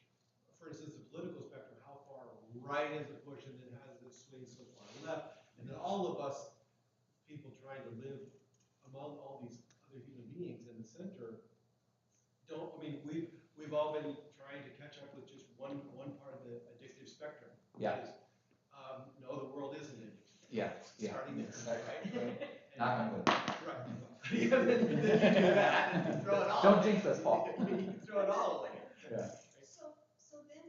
For instance, the political spectrum, how far right is it pushed, and then has it swing so far left, and then all of us, people trying to live among all these other human beings in the center, we've all been trying to catch up with just one part of the addictive spectrum. Yeah. Which is, no, the world isn't addictive. Yeah, yeah. Starting there, right? Knock on wood. Right. Yeah, then you do that, and you throw it all. Don't jinx us, Paul. You can throw it all away. Yeah. So then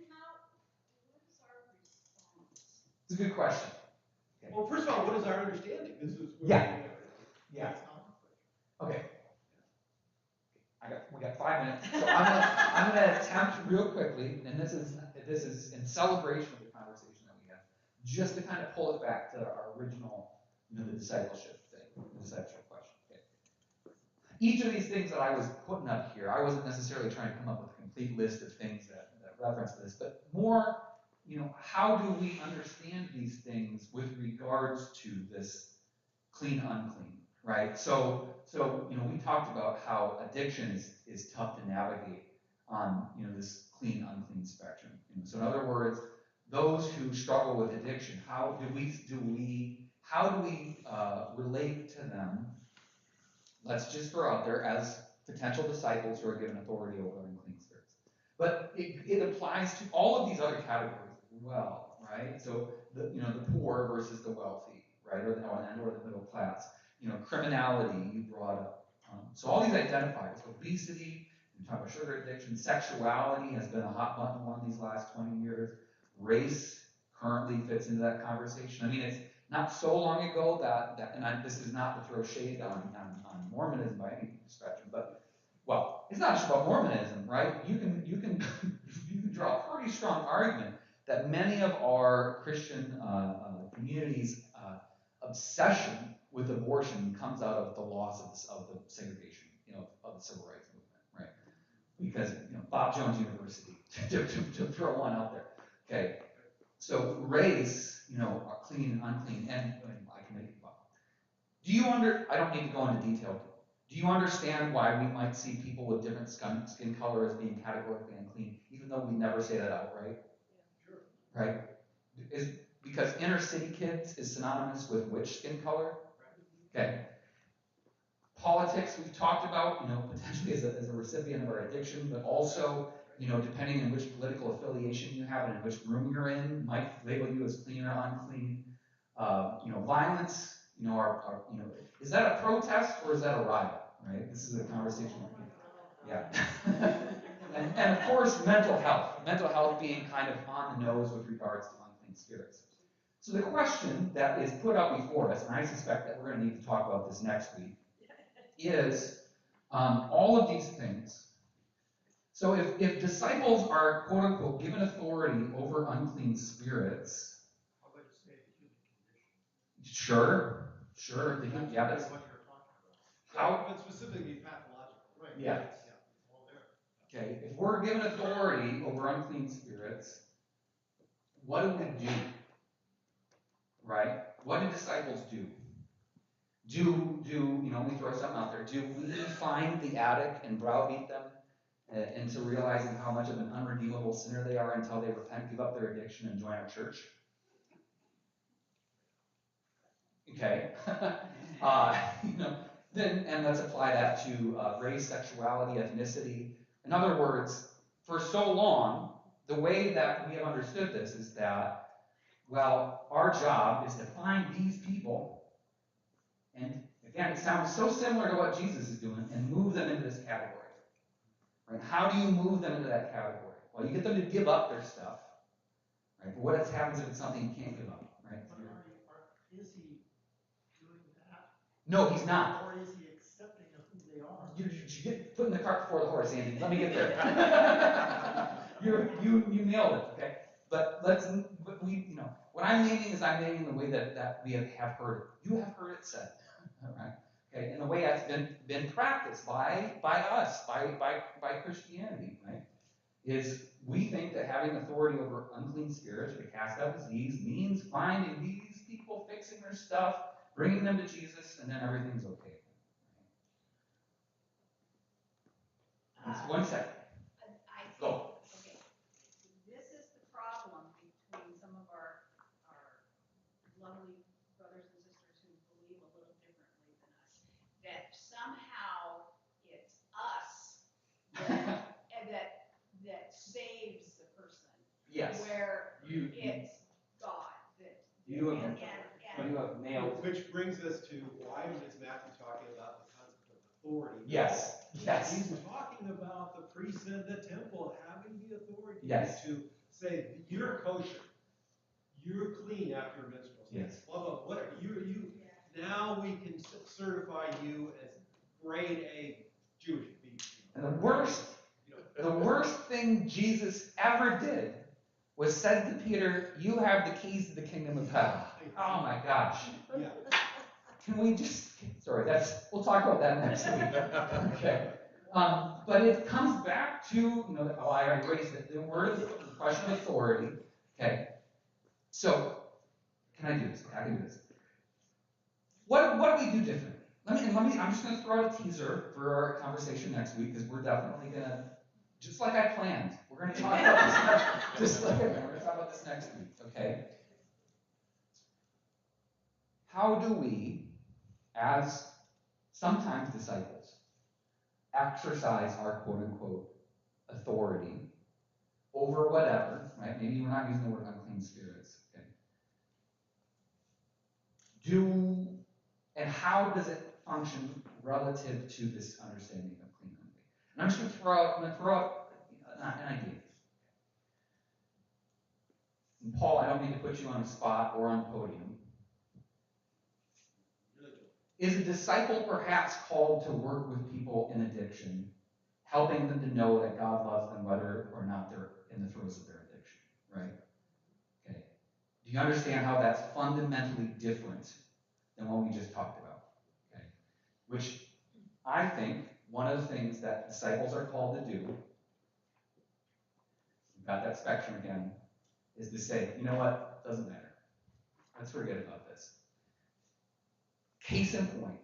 what is our response? It's a good question. Okay. Well, first of all, what is our understanding? This is where Yeah. we are. Yeah. Okay. We got 5 minutes. So I'm gonna attempt real quickly, and this is in celebration of the conversation that we had, just to kind of pull it back to our original, the discipleship thing, the discipleship question. Okay. Each of these things that I was putting up here, I wasn't necessarily trying to come up with a complete list of things that reference this, but more, how do we understand these things with regards to this clean, unclean, right? So we talked about how addiction is tough to navigate on, this clean, unclean spectrum. So in other words, those who struggle with addiction, how do we relate to them? Let's just throw out there as potential disciples who are given authority over unclean spirits. But it applies to all of these other categories as well, right? So the poor versus the wealthy, right, or the middle class. Criminality you brought up. So all these identifiers, obesity, we talk about sugar addiction, sexuality has been a hot button one these last 20 years. Race currently fits into that conversation. I mean, it's not so long ago this is not to throw shade on Mormonism by any spectrum, but well, it's not just about Mormonism, right? You can draw a pretty strong argument that many of our Christian communities' obsession with abortion comes out of the loss of the segregation, of the civil rights movement, right? Because Bob Jones University, to throw one out there. Okay, so race, are clean, unclean, and I can make it up. I don't need to go into detail. Do you understand why we might see people with different skin color as being categorically unclean, even though we never say that outright? Sure. Right? Because inner city kids is synonymous with which skin color? Okay. Politics we've talked about, potentially as a recipient of our addiction, but also, depending on which political affiliation you have and in which room you're in, might label you as clean or unclean. Violence, is that a protest or is that a riot? Right? This is a conversation. Yeah. and of course, mental health being kind of on the nose with regards to unclean spirits. So the question that is put up before us, and I suspect that we're going to need to talk about this next week, is all of these things. So if disciples are, quote unquote, given authority over unclean spirits, How about you say the human condition? sure, yeah, that's what you're talking about. how. But specifically pathological. Right. Yeah. It's all there. Okay, if we're given authority over unclean spirits, what do we do? Right? What do disciples do? Let me throw something out there. Do we find the addict and browbeat them into realizing how much of an unredeemable sinner they are until they repent, give up their addiction, and join our church? Okay. And let's apply that to race, sexuality, ethnicity. In other words, for so long, the way that we have understood this is that, well, our job is to find these people, and again, it sounds so similar to what Jesus is doing, and move them into this category. Right? How do you move them into that category? Well, you get them to give up their stuff. Right? But what happens if it's something you can't give up? Right? But is he doing that? No, he's not. Or is he accepting of who they are? You get putting the cart before the horse, Andy. Let me get there. you nailed it. Okay, but what I'm naming is I'm naming the way that we have heard it. You have heard it said, all right? Okay, and the way that's been practiced by us, by Christianity, right? Is we think that having authority over unclean spirits or to cast out disease means finding these people, fixing their stuff, bringing them to Jesus, and then everything's okay. Just 1 second. I think, Go. okay, this is the problem between some of our lovely brothers and sisters who believe a little differently than us, that somehow it's us that saves the person. Yes. Where it's God that you have nailed. Which brings us to why is Matthew talking about the concept of authority? Yes. He's talking about the priest in the temple having the authority to say, you're kosher, you're clean after a menstrual cycle, blah, blah, whatever. Now we can certify you as grade A Jewish people. And the worst thing Jesus ever did was said to Peter, you have the keys to the kingdom of heaven. Oh my gosh. Yeah. Can we just, we'll talk about that next week. Okay. But it comes back to, I raised it, the question of authority. Okay. So, can I do this? I can do this. What do we do differently? I'm just going to throw out a teaser for our conversation next week, because we're definitely going to, just like I planned, we're going to talk about this we're going to talk about this next week, okay? How do we, as sometimes disciples, exercise our quote-unquote authority over whatever, right? Maybe we're not using the word unclean spirits, okay? And how does it function relative to this understanding of clean and unclean? And I'm just going to throw out an idea. And Paul, I don't mean to put you on the spot or on the podium. Is a disciple perhaps called to work with people in addiction, helping them to know that God loves them whether or not they're in the throes of their addiction, right? Okay. Do you understand how that's fundamentally different than what we just talked about? Okay. Which I think one of the things that disciples are called to do, we've got that spectrum again, is to say, you know what, doesn't matter. Let's forget about this. Case in point,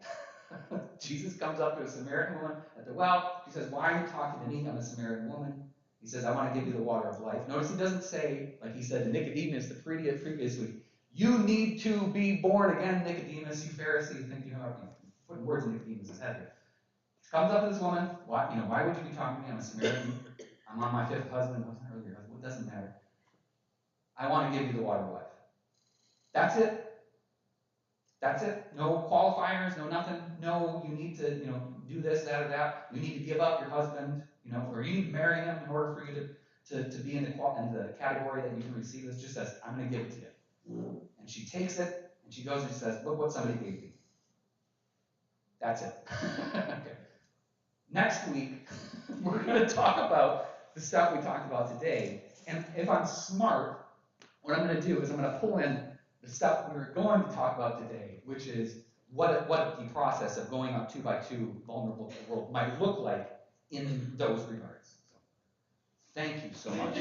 Jesus comes up to a Samaritan woman at the well. She says, why are you talking to me? I'm a Samaritan woman. He says, I want to give you the water of life. Notice he doesn't say, like he said to Nicodemus the previous week, you need to be born again, Nicodemus, you Pharisee. You think, putting words in Nicodemus' head here. He comes up to this woman. Why would you be talking to me? I'm a Samaritan. I'm on my 5th husband. Wasn't earlier husband. It doesn't matter. I want to give you the water of life. That's it. That's it. No qualifiers, no nothing. No, you need to, do this, that, or that. You need to give up your husband, or you need to marry him in order for you to be in the category that you can receive this. Just says, I'm going to give it to you. And she takes it, and she goes and she says, look what somebody gave me. That's it. Okay. Next week, we're going to talk about the stuff we talked about today. And if I'm smart, what I'm going to do is I'm going to pull in the stuff we were going to talk about today, which is what the process of going up 2x2 vulnerable to the world might look like in those regards. So, thank you so much.